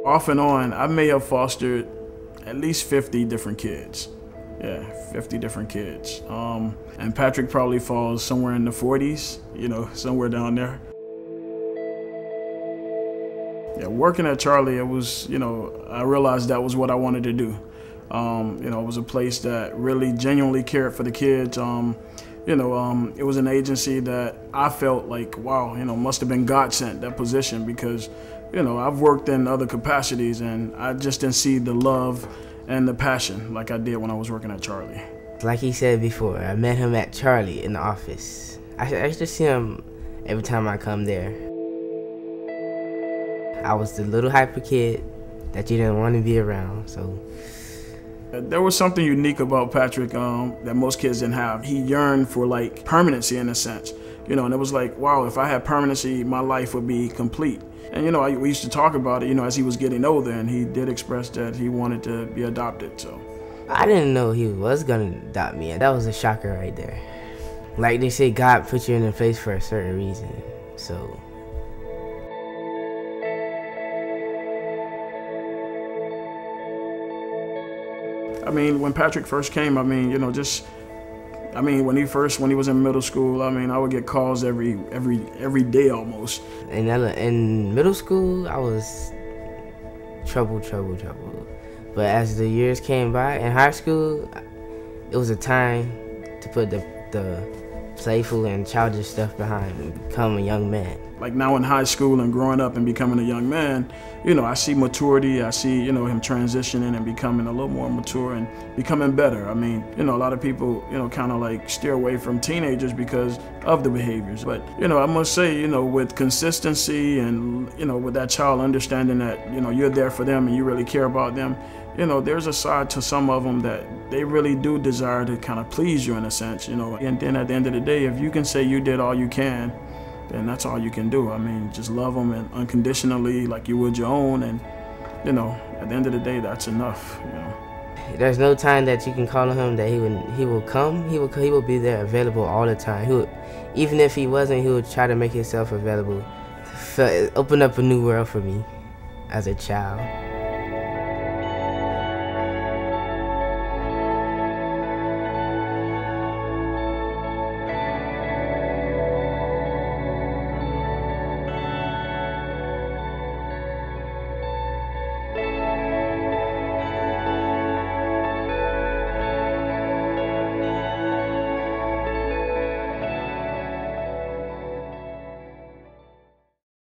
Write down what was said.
Off and on, I may have fostered at least 50 different kids. Yeah, 50 different kids. And Patrick probably falls somewhere in the 40s, you know, somewhere down there. Yeah, working at CHARLEE, it was, you know, I realized that was what I wanted to do. You know, it was a place that really genuinely cared for the kids. You know, it was an agency that I felt like, wow, you know, must have been God sent, that position, because, you know, I've worked in other capacities and I just didn't see the love and the passion like I did when I was working at CHARLEE. Like he said before, I met him at CHARLEE in the office. I used to see him every time I come there. I was the little hyper kid that you didn't want to be around, so. There was something unique about Patrick that most kids didn't have. He yearned for like permanency in a sense, you know, and it was like, wow, if I had permanency, my life would be complete. And, you know, we used to talk about it, you know, as he was getting older, and he did express that he wanted to be adopted, so. I didn't know he was gonna adopt me, and that was a shocker right there. Like they say, God put you in a place for a certain reason, so. I mean, when Patrick first came, I mean, you know, when he was in middle school, I mean, I would get calls every day almost. And in middle school, I was trouble. But as the years came by, in high school, it was a time to put the playful and childish stuff behind and become a young man. Like now in high school and growing up and becoming a young man, you know, I see maturity, I see, you know, him transitioning and becoming a little more mature and becoming better. I mean, you know, a lot of people, you know, kind of like steer away from teenagers because of the behaviors. But, you know, I must say, you know, with consistency and, you know, with that child understanding that, you know, you're there for them and you really care about them, you know, there's a side to some of them that they really do desire to kind of please you in a sense, you know. And then at the end of the day, if you can say you did all you can, then that's all you can do. I mean, just love them and unconditionally like you would your own, and, you know, at the end of the day, that's enough, you know. There's no time that you can call on him that he will come. He will be there available all the time. Even if he wasn't, he would try to make himself available. Open up a new world for me as a child.